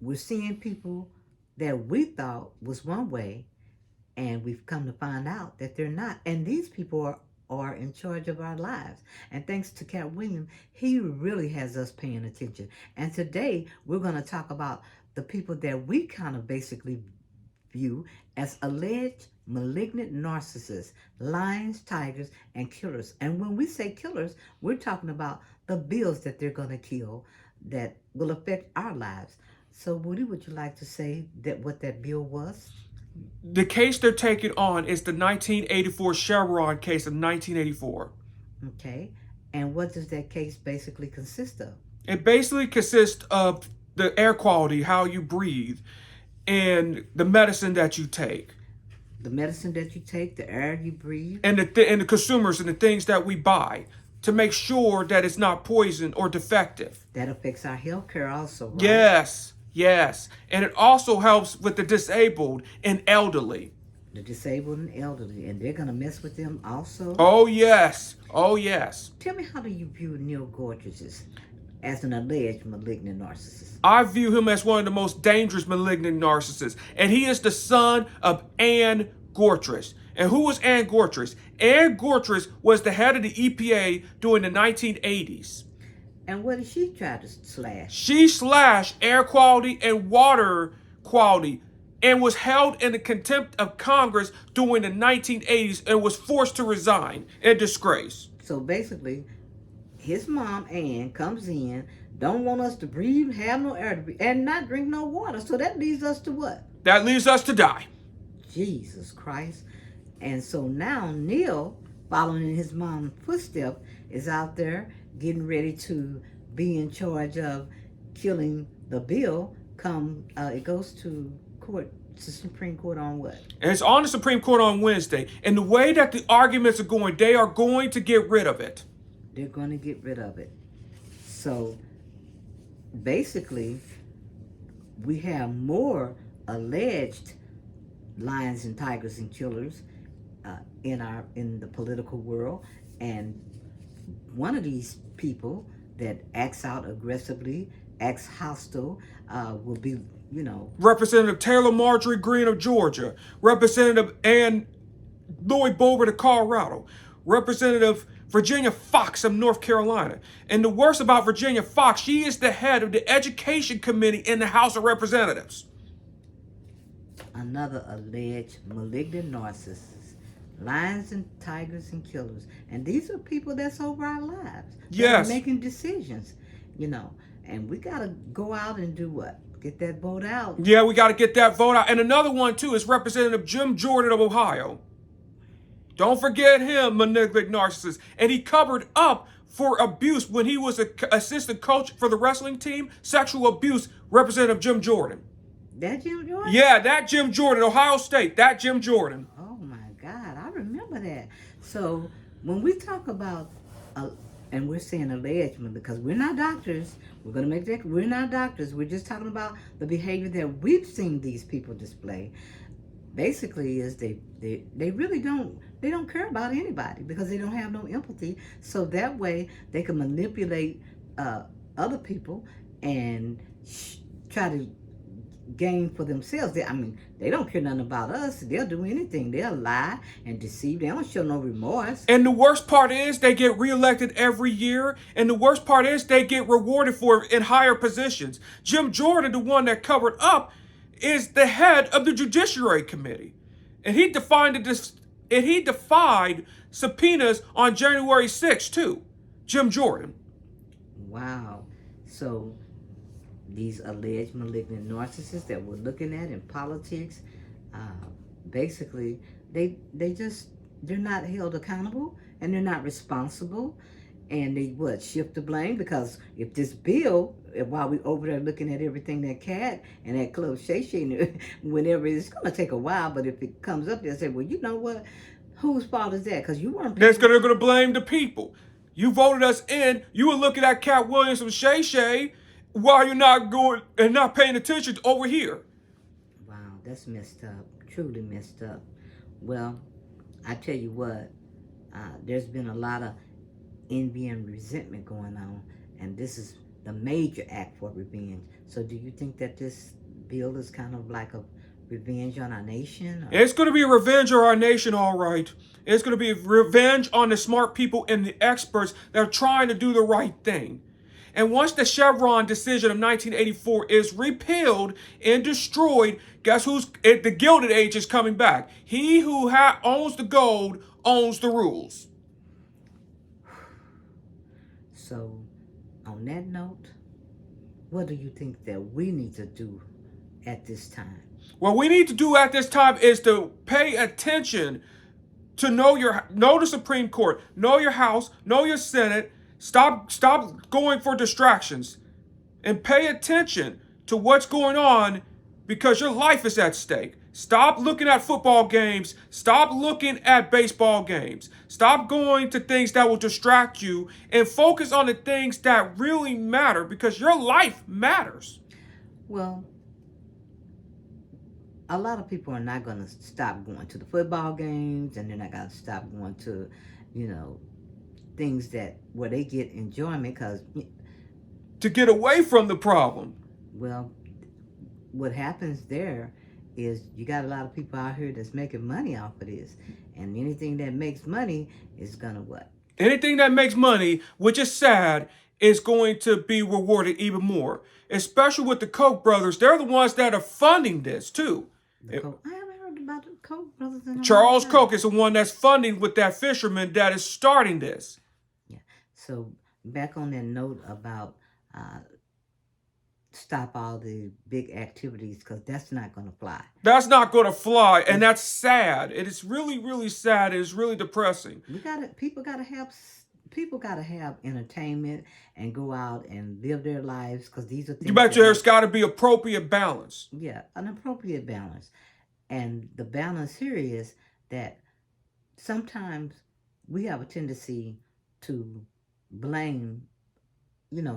we're seeing people that we thought was one way, and we've come to find out that they're not. And these people are in charge of our lives. And thanks to Cat Williams, he really has us paying attention. And today we're going to talk about the people that we kind of basically view as alleged malignant narcissists, lions, tigers, and killers. And when we say killers, we're talking about the bills that they're going to kill that will affect our lives. So, Woody, would you like to say that what that bill was? The case they're taking on is the 1984 Chevron case of 1984. Okay. And what does that case basically consist of? It basically consists of the air quality, how you breathe, and the medicine that you take, The medicine that you take, the air you breathe, and and the consumers and the things that we buy to make sure that it's not poison or defective. that affects our health care also, right? Yes, yes. And it also helps with the disabled and elderly. The disabled and elderly, and they're going to mess with them also. Oh, yes. Oh, yes. Tell me, how do you view Neil Gorsuch as an alleged malignant narcissist? I view him as one of the most dangerous malignant narcissists. And he is the son of Ann Gorsuch. And who was Ann Gorsuch? Ann Gorsuch was the head of the EPA during the 1980s. And what did she try to slash? She slashed air quality and water quality and was held in the contempt of Congress during the 1980s and was forced to resign in disgrace. So basically, his mom, Ann, comes in, don't want us to breathe, have no air to breathe, and not drink no water. So that leads us to what? That leaves us to die. Jesus Christ. And so now Neil, following in his mom's footsteps, is out there getting ready to be in charge of killing the bill. It goes to court, to Supreme Court on what? And it's on the Supreme Court on Wednesday. And the way that the arguments are going, they are going to get rid of it. They're going to get rid of it. So basically, we have more alleged lions and tigers and killers in the political world, and one of these people that acts out aggressively, acts hostile, will be, Representative Taylor Marjorie Greene of Georgia, Representative Ann Lloyd Boebert of Colorado, Representative Virginia Foxx of North Carolina. And the worst about Virginia Foxx, she is the head of the Education Committee in the House of Representatives. another alleged malignant narcissist. Lions and tigers and killers. And these are people that's over our lives. Yes. Making decisions, And we got to go out and do what? Get that vote out. Yeah, we got to get that vote out. And another one, too, is Representative Jim Jordan of Ohio. Don't forget him, malignant narcissist. And he covered up for abuse when he was an assistant coach for the wrestling team. Sexual abuse, Representative Jim Jordan. That Jim Jordan? Yeah, that Jim Jordan, Ohio State, that Jim Jordan. Oh my God, I remember that. So when we talk about, and we're saying allegedly because we're not doctors, we're going to make that, we're not doctors, we're just talking about the behavior that we've seen these people display. Basically is they really don't care about anybody because they don't have no empathy. So that way they can manipulate other people and try to gain for themselves. They don't care nothing about us. They'll do anything. They'll lie and deceive. They don't show no remorse. And the worst part is they get reelected every year. And the worst part is they get rewarded for it in higher positions. Jim Jordan, the one that covered up, is the head of the Judiciary Committee. And he defied subpoenas on January 6th, too. Jim Jordan. Wow. So these alleged malignant narcissists that we're looking at in politics, basically, they're not held accountable and they're not responsible. And they shift the blame, because if this bill, while we over there looking at everything that Cat and that Club Shay Shay, whenever it's going to take a while, but if it comes up, they'll say, well, you know what? Whose fault is that? Because you weren't. They're going to blame the people. You voted us in. You were looking at Cat Williams and Shay Shay while you're not going and not paying attention over here. Wow, that's messed up. Truly messed up. Well, I tell you what, there's been a lot of envy and resentment going on, and this is the major act for revenge. So do you think that this bill is kind of like a revenge on our nation? Or It's going to be a revenge on our nation, all right. It's going to be revenge on the smart people and the experts that are trying to do the right thing. And once the Chevron decision of 1984 is repealed and destroyed, guess who's the Gilded Age is coming back? He who owns the gold owns the rules. so on that note, what do you think that we need to do at this time? What we need to do at this time is to pay attention to know the Supreme Court, know your House, know your Senate. Stop going for distractions and pay attention to what's going on because your life is at stake. Stop looking at football games. Stop looking at baseball games. Stop going to things that will distract you and focus on the things that really matter because your life matters. Well, a lot of people are not going to stop going to the football games, and they're not going to stop going to, you know, things that where they get enjoyment because, To get away from the problem. well, what happens there is you got a lot of people out here that's making money off of this, and anything that makes money is gonna what? Anything that makes money, which is sad, is going to be rewarded even more. Especially with the Koch brothers. They're the ones that are funding this too. I haven't heard about the Koch brothers in a long Charles time. Koch is the one that's funding with that fisherman that is starting this. Yeah. So back on that note about stop all the big activities because that's not gonna fly. That's not going to fly, and that's sad. It is really, really sad. It is really depressing. People gotta have entertainment and go out and live their lives because these are things. You bet that there's got to be appropriate balance. yeah, an appropriate balance. And the balance here is that sometimes we have a tendency to blame,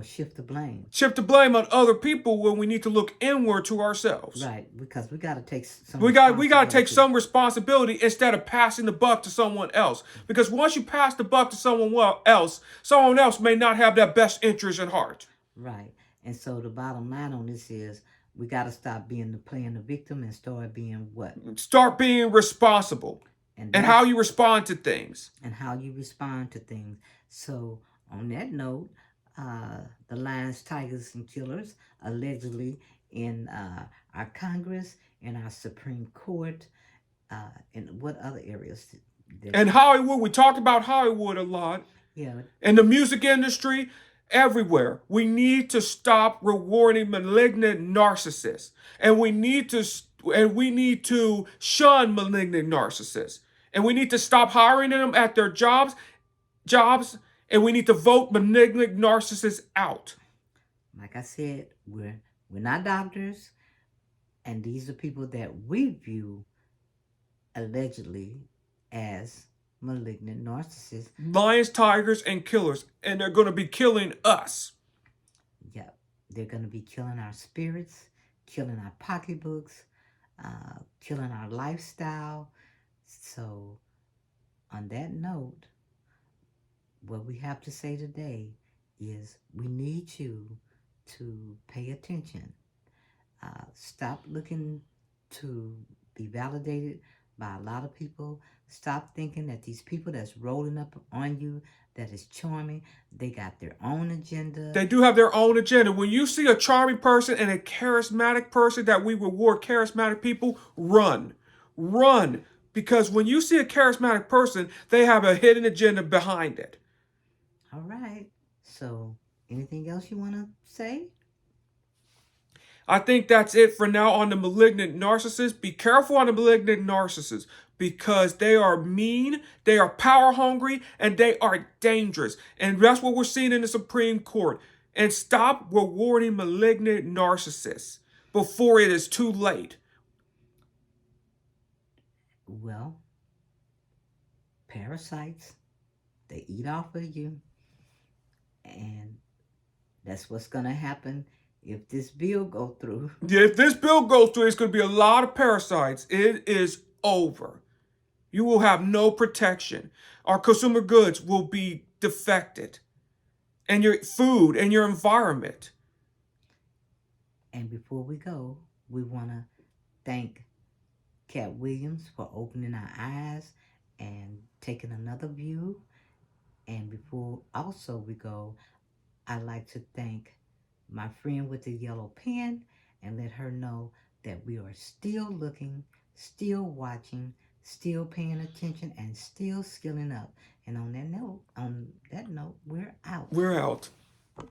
shift the blame. Shift the blame on other people when we need to look inward to ourselves. Right, because we got to take some. We got to take responsibility. some responsibility instead of passing the buck to someone else. Because once you pass the buck to someone else may not have that best interest in heart. Right, and so the bottom line on this is we got to stop playing the victim and start being what? Start being responsible and how you respond to things. And how you respond to things. So on that note, the lions, tigers, and killers allegedly in our Congress, in our Supreme Court, and what other areas? And Hollywood, we talked about Hollywood a lot. Yeah. In the music industry, everywhere. We need to stop rewarding malignant narcissists. And we need to shun malignant narcissists. And we need to stop hiring them at their jobs, and we need to vote malignant narcissists out. Like I said, we're not doctors, and these are people that we view allegedly as malignant narcissists. Lions, tigers, and killers, and they're going to be killing us. Yep, they're going to be killing our spirits, killing our pocketbooks, killing our lifestyle. So, on that note, what we have to say today is we need you to pay attention. Stop looking to be validated by a lot of people. Stop thinking that these people that's rolling up on you, that is charming, they got their own agenda. They do have their own agenda. When you see a charming person and a charismatic person, that we reward charismatic people, run. Run. Because when you see a charismatic person, they have a hidden agenda behind it. All right. So, anything else you want to say? I think that's it for now on the malignant narcissists. Be careful on the malignant narcissists because they are mean, they are power hungry, and they are dangerous. And that's what we're seeing in the Supreme Court. And stop rewarding malignant narcissists before it is too late. Well, parasites, they eat off of you. And that's what's going to happen if this bill goes through. Yeah, if this bill goes through, it's going to be a lot of parasites. It is over. You will have no protection. Our consumer goods will be defected. and your food and your environment. And before we go, we want to thank Cat Williams for opening our eyes and taking another view. And before also we go, I'd like to thank my friend with the yellow pen and let her know that we are still looking, still watching, still paying attention, and still skilling up. And on that note, we're out. We're out.